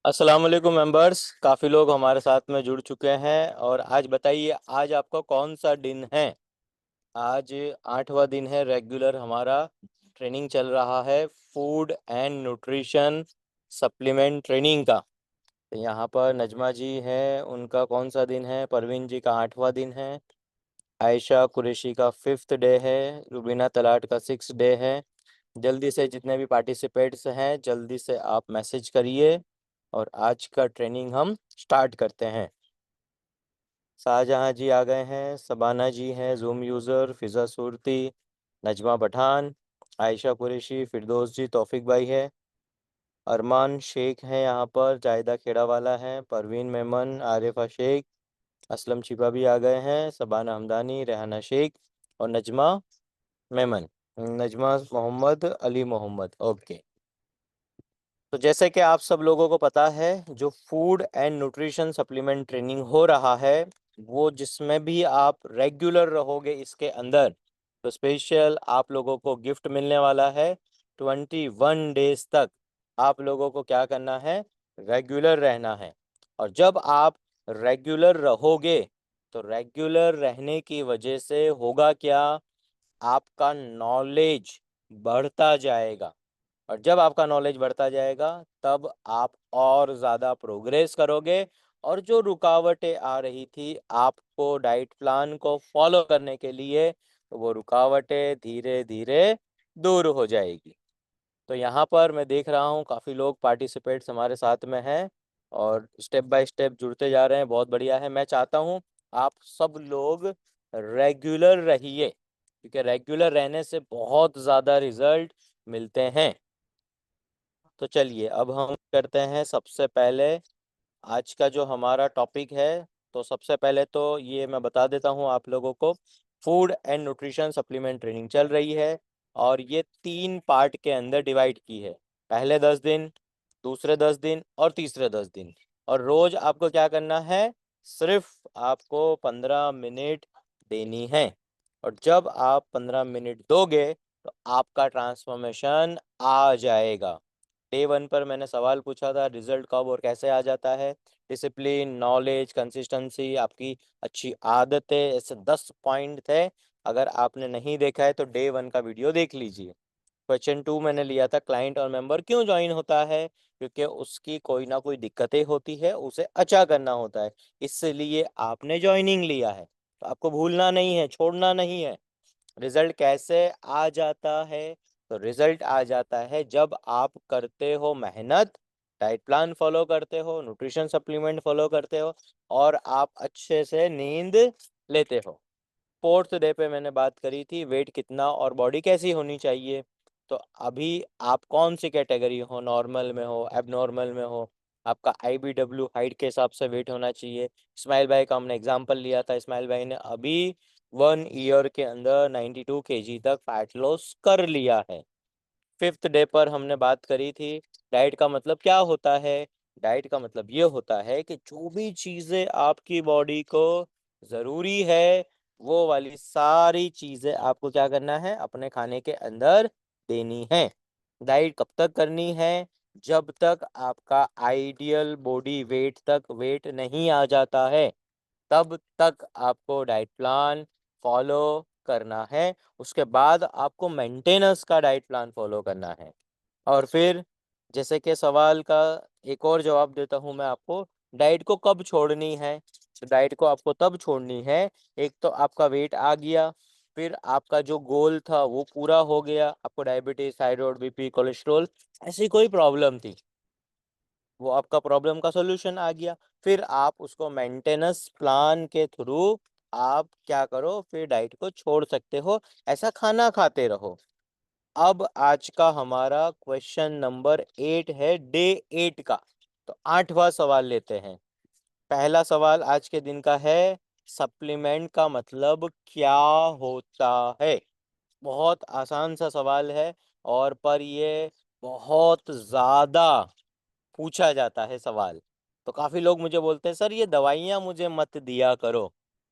अस्सलाम वालेकुम मेंबर्स। काफ़ी लोग हमारे साथ में जुड़ चुके हैं और आज बताइए आज आपका कौन सा दिन है। आज 8वां दिन है रेगुलर हमारा ट्रेनिंग चल रहा है food and nutrition supplement training का। तो यहाँ पर नजमा जी हैं, उनका कौन सा दिन है। परवीन जी का 8वां दिन है। आयशा कुरैशी का 5th डे है। रुबीना तलाट का 6th डे है। जल्दी से जितने भी पार्टिसिपेट्स हैं जल्दी से आप मैसेज करिए और आज का ट्रेनिंग हम स्टार्ट करते हैं। शाहजहां जी आ गए हैं, सबाना जी हैं जूम यूज़र, फ़िज़ा सूरती, नजमा पठान, आयशा कुरैशी, फिरदौस जी, तौफिक भाई है, अरमान शेख हैं यहाँ पर, जाहिदा खेड़ा वाला है, परवीन मेमन, आरिफा शेख, असलम छिपा भी आ गए हैं, सबाना हमदानी, रेहाना शेख और नजमा मेमन, नजमा मोहम्मद, अली मोहम्मद। ओके। तो जैसे कि आप सब लोगों को पता है, जो food and nutrition supplement training हो रहा है वो जिसमें भी आप रेगुलर रहोगे इसके अंदर, तो स्पेशल आप लोगों को गिफ्ट मिलने वाला है। 21 डेज तक आप लोगों को क्या करना है, रेगुलर रहना है। और जब आप रेगुलर रहोगे तो रेगुलर रहने की वजह से होगा क्या, आपका नॉलेज बढ़ता जाएगा। और जब आपका नॉलेज बढ़ता जाएगा तब आप और ज़्यादा प्रोग्रेस करोगे। और जो रुकावटें आ रही थी आपको डाइट प्लान को फॉलो करने के लिए, तो वो रुकावटें धीरे धीरे दूर हो जाएगी। तो यहाँ पर मैं देख रहा हूँ काफ़ी लोग पार्टिसिपेट्स हमारे साथ में हैं और स्टेप बाय स्टेप जुड़ते जा रहे हैं। बहुत बढ़िया है। मैं चाहता हूँ आप सब लोग रेगुलर रहिए, क्योंकि रेगुलर रहने से बहुत ज़्यादा रिजल्ट मिलते हैं। तो चलिए अब हम करते हैं सबसे पहले आज का जो हमारा टॉपिक है। तो सबसे पहले तो ये मैं बता देता हूँ आप लोगों को, food and nutrition supplement training चल रही है और ये 3 पार्ट के अंदर डिवाइड की है। पहले 10 दिन, दूसरे 10 दिन और तीसरे 10 दिन। और रोज आपको क्या करना है, सिर्फ आपको 15 मिनट देनी है। और जब आप 15 मिनट दोगे तो आपका ट्रांसफॉर्मेशन आ जाएगा। डे 1 पर मैंने सवाल पूछा था रिजल्ट कब और कैसे आ जाता है। डिसिप्लिन, नॉलेज, कंसिस्टेंसी, आपकी अच्छी आदतें, ऐसे 10 पॉइंट थे। अगर आपने नहीं देखा है तो डे 1 का वीडियो देख लीजिए। क्वेश्चन 2 मैंने लिया था, क्लाइंट और मेंबर क्यों ज्वाइन होता है, क्योंकि उसकी कोई ना कोई दिक्कतें होती है, उसे अच्छा करना होता है, इसलिए आपने ज्वाइनिंग लिया है। तो आपको भूलना नहीं है, छोड़ना नहीं है। रिजल्ट कैसे आ जाता है, तो रिजल्ट आ जाता है जब आप करते हो मेहनत, डाइट प्लान फॉलो करते हो, न्यूट्रिशन सप्लीमेंट फॉलो करते हो और आप अच्छे से नींद लेते हो। 4th डे पे मैंने बात करी थी वेट कितना और बॉडी कैसी होनी चाहिए। तो अभी आप कौन सी कैटेगरी हो, नॉर्मल में हो, एबनॉर्मल में हो, आपका IBW हाइट के हिसाब से वेट होना चाहिए। इस्माइल भाई का हमने एग्जांपल लिया था, इस्माइल भाई ने अभी 1 ईयर के अंदर 92 kg तक फैट लॉस कर लिया है। 5th डे पर हमने बात करी थी डाइट का मतलब क्या होता है। डाइट का मतलब ये होता है कि जो भी चीज़ें आपकी बॉडी को ज़रूरी है वो वाली सारी चीज़ें आपको क्या करना है, अपने खाने के अंदर देनी है। डाइट कब तक करनी है, जब तक आपका आइडियल बॉडी वेट तक वेट नहीं आ जाता है तब तक आपको डाइट प्लान फॉलो करना है। उसके बाद आपको मेंटेनेंस का डाइट प्लान फॉलो करना है। और फिर जैसे कि सवाल का एक और जवाब देता हूँ मैं आपको, डाइट को कब छोड़नी है। तो डाइट को आपको तब छोड़नी है, एक तो आपका वेट आ गया, फिर आपका जो गोल था वो पूरा हो गया, आपको डायबिटीज, थायराइड, बीपी, कोलेस्ट्रॉल ऐसी कोई प्रॉब्लम थी, वो आपका प्रॉब्लम का सॉल्यूशन आ गया। फिर आप उसको मेंटेनेंस प्लान के थ्रू आप क्या करो, फिर डाइट को छोड़ सकते हो, ऐसा खाना खाते रहो। अब आज का हमारा क्वेश्चन नंबर 8 है, डे 8 का। तो 8वां सवाल लेते हैं। पहला सवाल आज के दिन का है, सप्लीमेंट का मतलब क्या होता है। बहुत आसान सा सवाल है और पर ये बहुत ज़्यादा पूछा जाता है सवाल। तो काफ़ी लोग मुझे बोलते हैं सर ये दवाइयाँ मुझे मत दिया करो,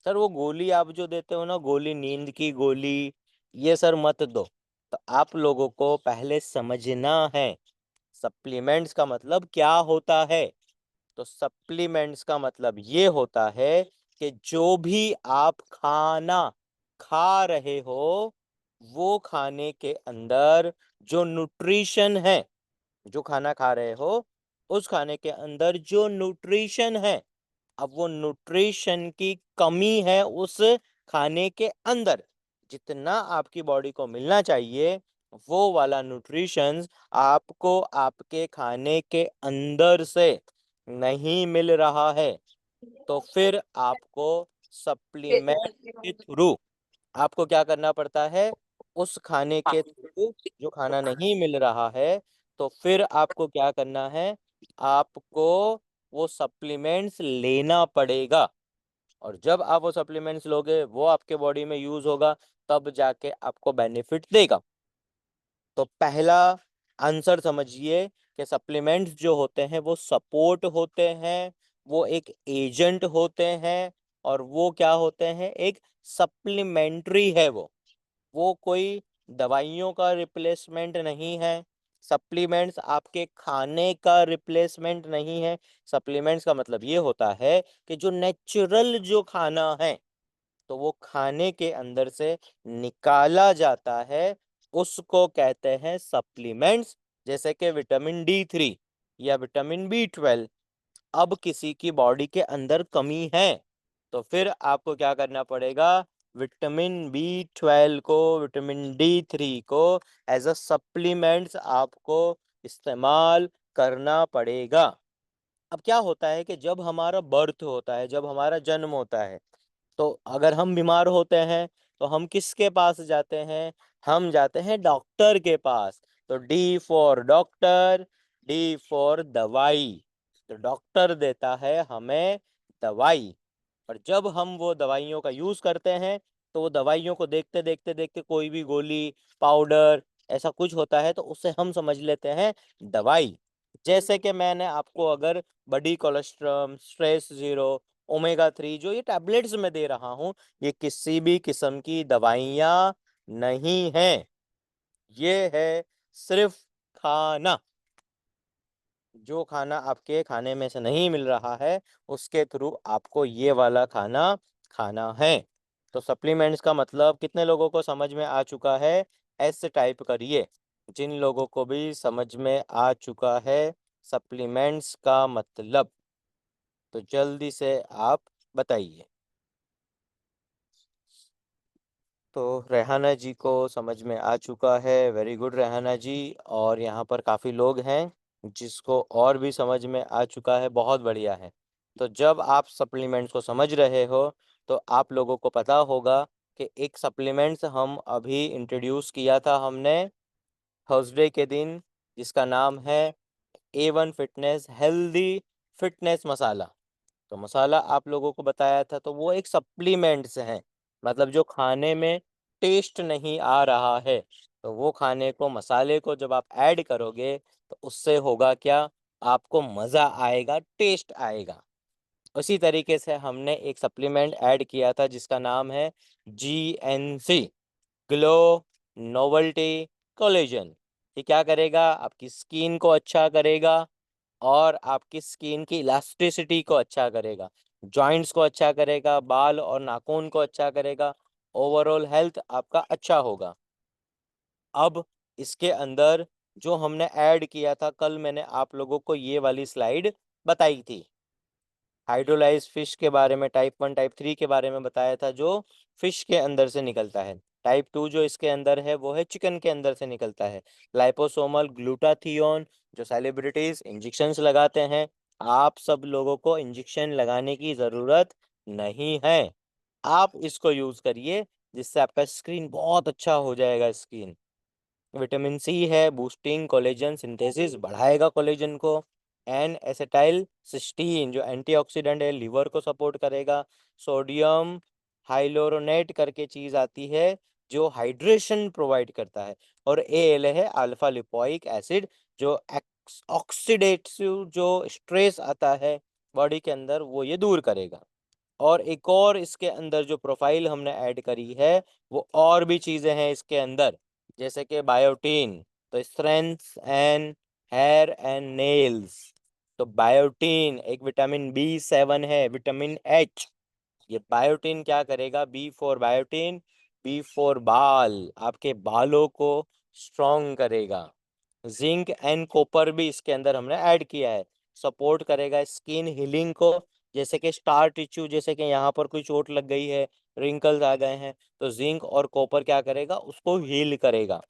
सर वो गोली आप जो देते हो ना, गोली, नींद की गोली, ये सर मत दो। तो आप लोगों को पहले समझना है सप्लीमेंट्स का मतलब क्या होता है। तो सप्लीमेंट्स का मतलब ये होता है कि जो भी आप खाना खा रहे हो, वो खाने के अंदर जो न्यूट्रिशन है, जो खाना खा रहे हो, उस खाने के अंदर जो न्यूट्रिशन है, अब वो न्यूट्रिशन की कमी है उस खाने के अंदर। जितना आपकी बॉडी को मिलना चाहिए, वो वाला न्यूट्रिशंस आपको आपके खाने के अंदर से नहीं मिल रहा है, तो फिर आपको सप्लीमेंट के थ्रू आपको क्या करना पड़ता है? उस खाने के थ्रू जो खाना नहीं मिल रहा है, तो फिर आपको क्या करना है? आपको वो सप्लीमेंट्स लेना पड़ेगा, और जब आप वो सप्लीमेंट्स लोगे, वो आपके बॉडी में यूज होगा, तब जाके आपको बेनिफिट देगा। तो पहला आंसर समझिए कि सप्लीमेंट्स जो होते हैं वो सपोर्ट होते हैं, वो एक एजेंट होते हैं, और वो क्या होते हैं? एक सप्लीमेंट्री है वो कोई दवाइयों का रिप्लेसमेंट नहीं है। सप्लीमेंट्स आपके खाने का रिप्लेसमेंट नहीं है। सप्लीमेंट्स का मतलब ये होता है कि जो नेचुरल जो खाना है, तो वो खाने के अंदर से निकाला जाता है, उसको कहते हैं सप्लीमेंट्स। जैसे कि विटामिन D3 या विटामिन B12। अब किसी की बॉडी के अंदर कमी है, तो फिर आपको क्या करना पड़ेगा? विटामिन B12 को, विटामिन D3 को एज अ सप्लीमेंट्स आपको इस्तेमाल करना पड़ेगा। अब क्या होता है कि जब हमारा बर्थ होता है, जब हमारा जन्म होता है, तो अगर हम बीमार होते हैं, तो हम किसके पास जाते हैं? हम जाते हैं डॉक्टर के पास। तो D for doctor, D for दवाई। तो डॉक्टर देता है हमें दवाई, और जब हम वो दवाइयों का यूज करते हैं, तो वो दवाइयों को देखते देखते देखते कोई भी गोली, पाउडर, ऐसा कुछ होता है, तो उससे हम समझ लेते हैं दवाई। जैसे कि मैंने आपको अगर बडी कोलेस्ट्रम, स्ट्रेस जीरो, ओमेगा 3 जो ये टैबलेट्स में दे रहा हूँ, ये किसी भी किस्म की दवाइयाँ नहीं हैं। ये है सिर्फ खाना। जो खाना आपके खाने में से नहीं मिल रहा है, उसके थ्रू आपको ये वाला खाना खाना है। तो सप्लीमेंट्स का मतलब कितने लोगों को समझ में आ चुका है? ऐसे टाइप करिए, जिन लोगों को भी समझ में आ चुका है सप्लीमेंट्स का मतलब, तो जल्दी से आप बताइए। तो रेहाना जी को समझ में आ चुका है, वेरी गुड रेहाना जी। और यहाँ पर काफ़ी लोग हैं जिसको और भी समझ में आ चुका है, बहुत बढ़िया है। तो जब आप सप्लीमेंट्स को समझ रहे हो, तो आप लोगों को पता होगा कि एक सप्लीमेंट्स हम अभी इंट्रोड्यूस किया था हमने थर्सडे के दिन, जिसका नाम है A1 फिटनेस हेल्दी फिटनेस मसाला। तो मसाला आप लोगों को बताया था, तो वो एक सप्लीमेंट्स है, मतलब जो खाने में टेस्ट नहीं आ रहा है, तो वो खाने को, मसाले को जब आप ऐड करोगे, तो उससे होगा क्या? आपको मज़ा आएगा, टेस्ट आएगा। उसी तरीके से हमने एक सप्लीमेंट ऐड किया था जिसका नाम है GNC, ग्लो नोवल्टी कोलेजन। ये क्या करेगा? आपकी स्किन को अच्छा करेगा, और आपकी स्किन की इलास्टिसिटी को अच्छा करेगा, जॉइंट्स को अच्छा करेगा, बाल और नाखून को अच्छा करेगा, ओवरऑल हेल्थ आपका अच्छा होगा। अब इसके अंदर जो हमने ऐड किया था, कल मैंने आप लोगों को ये वाली स्लाइड बताई थी, हाइड्रोलाइज फिश के बारे में, टाइप 1 टाइप 3 के बारे में बताया था, जो फिश के अंदर से निकलता है। टाइप 2 जो इसके अंदर है, वो है चिकन के अंदर से निकलता है। लाइपोसोमल ग्लूटाथियोन, जो सेलिब्रिटीज इंजेक्शंस लगाते हैं, आप सब लोगों को इंजेक्शन लगाने की ज़रूरत नहीं है। आप इसको यूज़ करिए, जिससे आपका स्किन बहुत अच्छा हो जाएगा। स्किन विटामिन सी है, बूस्टिंग कोलेजन सिंथेसिस, बढ़ाएगा कोलेजन को। एन एसिटाइल सिस्टीन, जो एंटीऑक्सीडेंट है, लिवर को सपोर्ट करेगा। सोडियम हाइलोरोनेट करके चीज़ आती है, जो हाइड्रेशन प्रोवाइड करता है। और एल है अल्फा लिपोइक एसिड, जो ऑक्सीडेटिव जो स्ट्रेस आता है बॉडी के अंदर, वो ये दूर करेगा। और एक और इसके अंदर जो प्रोफाइल हमने ऐड करी है, वो और भी चीज़ें हैं इसके अंदर, जैसे कि बायोटीन, तो strength and hair and nails, तो बायोटीन एक विटामिन B7 है, विटामिन H। ये बायोटीन क्या करेगा? B for biotin, B for बाल, आपके बालों को स्ट्रॉन्ग करेगा। जिंक एंड कॉपर भी इसके अंदर हमने ऐड किया है, सपोर्ट करेगा स्किन हीलिंग को। जैसे कि स्टार टिश्यू, जैसे कि यहाँ पर कोई चोट लग गई है, रिंकल्स आ गए हैं, तो जिंक और कॉपर क्या करेगा? उसको हील करेगा।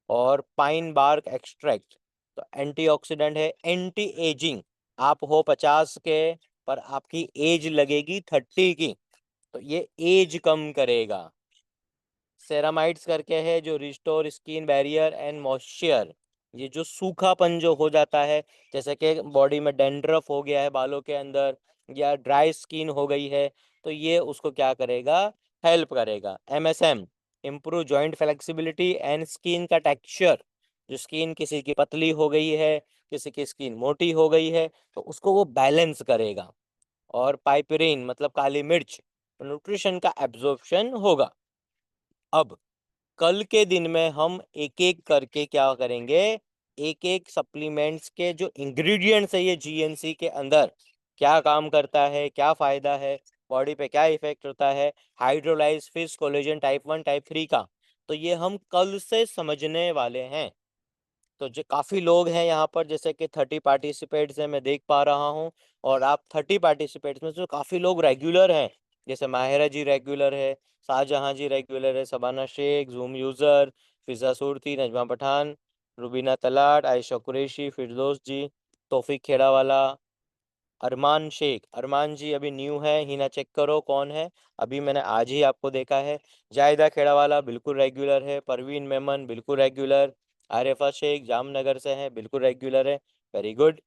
और पाइन बार्क एक्सट्रैक्ट, तो एंटीऑक्सीडेंट है, एंटी एजिंग। आप हो 50 के, पर आपकी एज लगेगी 30 की, तो ये एज कम करेगा। सेरामाइड्स करके है जो restore skin barrier and moisture. ये जो सूखापन जो हो जाता है, जैसे कि बॉडी में डेंड्रफ हो गया है बालों के अंदर, या ड्राई स्किन हो गई है, तो ये उसको क्या करेगा? हेल्प करेगा। MSM, improve joint flexibility and skin का टेक्सचर। जो स्किन किसी की पतली हो गई है, किसी की स्किन मोटी हो गई है, तो उसको वो बैलेंस करेगा। और पाइपरीन मतलब काली मिर्च, न्यूट्रिशन का एब्जॉर्प्शन होगा। अब कल के दिन में हम एक एक करके क्या करेंगे? एक एक सप्लीमेंट्स के जो इंग्रेडिएंट्स है ये जीएनसी के अंदर, क्या काम करता है, क्या फायदा है, बॉडी पे क्या इफेक्ट होता है, hydrolyse fish collagen type 1 type 3 का, तो ये हम कल से समझने वाले हैं। तो जो काफ़ी लोग हैं यहाँ पर, जैसे कि 30 पार्टिसिपेट्स हैं मैं देख पा रहा हूँ। और आप 30 पार्टिसिपेट्स में से काफ़ी लोग रेगुलर हैं। जैसे माहिरा जी रेगुलर है, शाहजहां जी रेगुलर है, शबाना शेख, जूम यूज़र, फिजा सूरती, नजमा पठान, रुबीना तलाट, आयशा कुरैशी, फिरदौस जी, तौफीक खेड़ावाला, अरमान शेख। अरमान जी अभी न्यू है, हिना चेक करो कौन है, अभी मैंने आज ही आपको देखा है। जायदा खेड़ावाला बिल्कुल रेगुलर है, परवीन मेमन बिल्कुल रेगुलर, आरिफा शेख जामनगर से है, बिल्कुल रेगुलर है, वेरी गुड।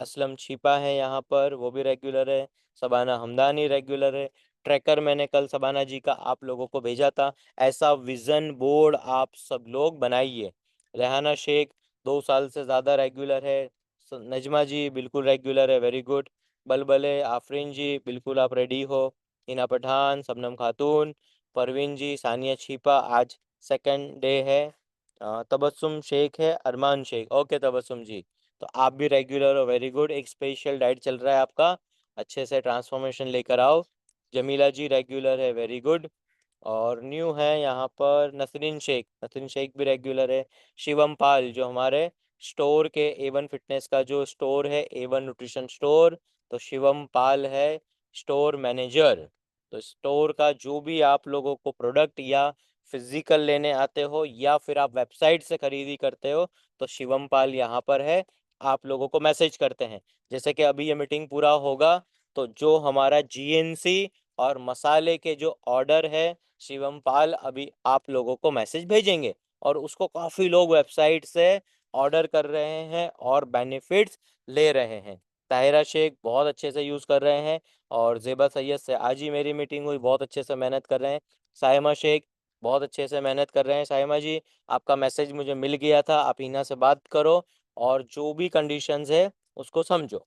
असलम छिपा है यहाँ पर, वो भी रेगुलर है। सबाना हमदानी रेगुलर है। ट्रैकर मैंने कल सबाना जी का आप लोगों को भेजा था, ऐसा विज़न बोर्ड आप सब लोग बनाइए। रेहाना शेख 2 साल से ज़्यादा रेगुलर है। नजमा जी बिल्कुल रेगुलर है, वेरी गुड। बलबले आफरीन जी बिल्कुल आप रेडी हो। हिना पठान, सबनम खातून, परवीन जी, सानिया छिपा आज सेकंड डे है। तबस्सुम शेख है, अरमान शेख, ओके तबस्सुम जी, तो आप भी रेगुलर हो, वेरी गुड। एक स्पेशल डाइट चल रहा है आपका, अच्छे से ट्रांसफॉर्मेशन लेकर आओ। जमीला जी रेगुलर है, वेरी गुड। और न्यू है यहाँ पर नसरीन शेख, नसरीन शेख भी रेगुलर है। शिवम पाल जो हमारे स्टोर के A1 फिटनेस का जो स्टोर है, A1 न्यूट्रिशन स्टोर, तो शिवम पाल है स्टोर मैनेजर। तो स्टोर का जो भी आप लोगों को प्रोडक्ट या फिजिकल लेने आते हो या फिर आप वेबसाइट से खरीदी करते हो, तो शिवम पाल यहाँ पर है, आप लोगों को मैसेज करते हैं। जैसे कि अभी ये मीटिंग पूरा होगा, तो जो हमारा जीएनसी और मसाले के जो ऑर्डर है, शिवम पाल अभी आप लोगों को मैसेज भेजेंगे, और उसको काफ़ी लोग वेबसाइट से ऑर्डर कर रहे हैं और बेनिफिट्स ले रहे हैं। ताहिरा शेख बहुत अच्छे से यूज़ कर रहे हैं, और ज़ेबा सैयद से आज ही मेरी मीटिंग हुई, बहुत अच्छे से मेहनत कर रहे हैं। साइमा शेख बहुत अच्छे से मेहनत कर रहे हैं। साइमा जी आपका मैसेज मुझे मिल गया था, आप इना से बात करो और जो भी कंडीशंस है उसको समझो।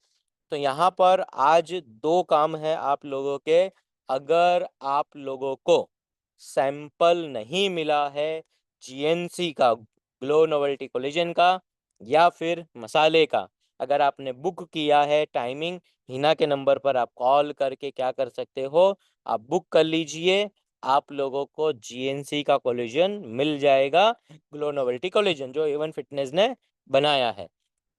तो यहाँ पर आज 2 काम है आप लोगों के। अगर आप लोगों को सैंपल नहीं मिला है जीएनसी का, ग्लो नोवेल्टी कोलेजन का, या फिर मसाले का, अगर आपने बुक किया है टाइमिंग, हिना के नंबर पर आप कॉल करके क्या कर सकते हो? आप बुक कर लीजिए, आप लोगों को जीएनसी का कोलेजन मिल जाएगा, ग्लो नोवेल्टी कोलेजन जो A1 फिटनेस ने बनाया है।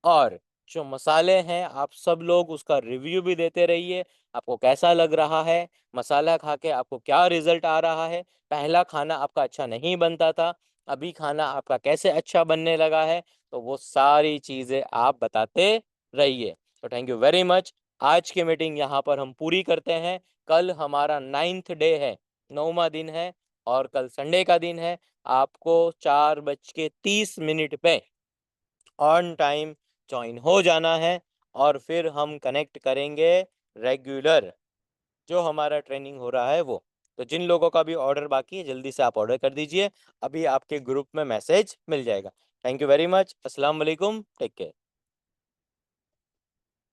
और जो मसाले हैं आप सब लोग उसका रिव्यू भी देते रहिए, आपको कैसा लग रहा है, मसाला खा के आपको क्या रिजल्ट आ रहा है, पहला खाना आपका अच्छा नहीं बनता था, अभी खाना आपका कैसे अच्छा बनने लगा है, तो वो सारी चीज़ें आप बताते रहिए। तो थैंक यू वेरी मच। आज की मीटिंग यहाँ पर हम पूरी करते हैं। कल हमारा 9th डे है, 9वां दिन है, और कल संडे का दिन है। आपको 4:30 पे ऑन टाइम ज्वाइन हो जाना है, और फिर हम कनेक्ट करेंगे रेगुलर जो हमारा ट्रेनिंग हो रहा है वो। तो जिन लोगों का भी ऑर्डर बाकी है जल्दी से आप ऑर्डर कर दीजिए, अभी आपके ग्रुप में मैसेज मिल जाएगा। Thank you very much. अस्सलाम वालेकुम, टेक केयर।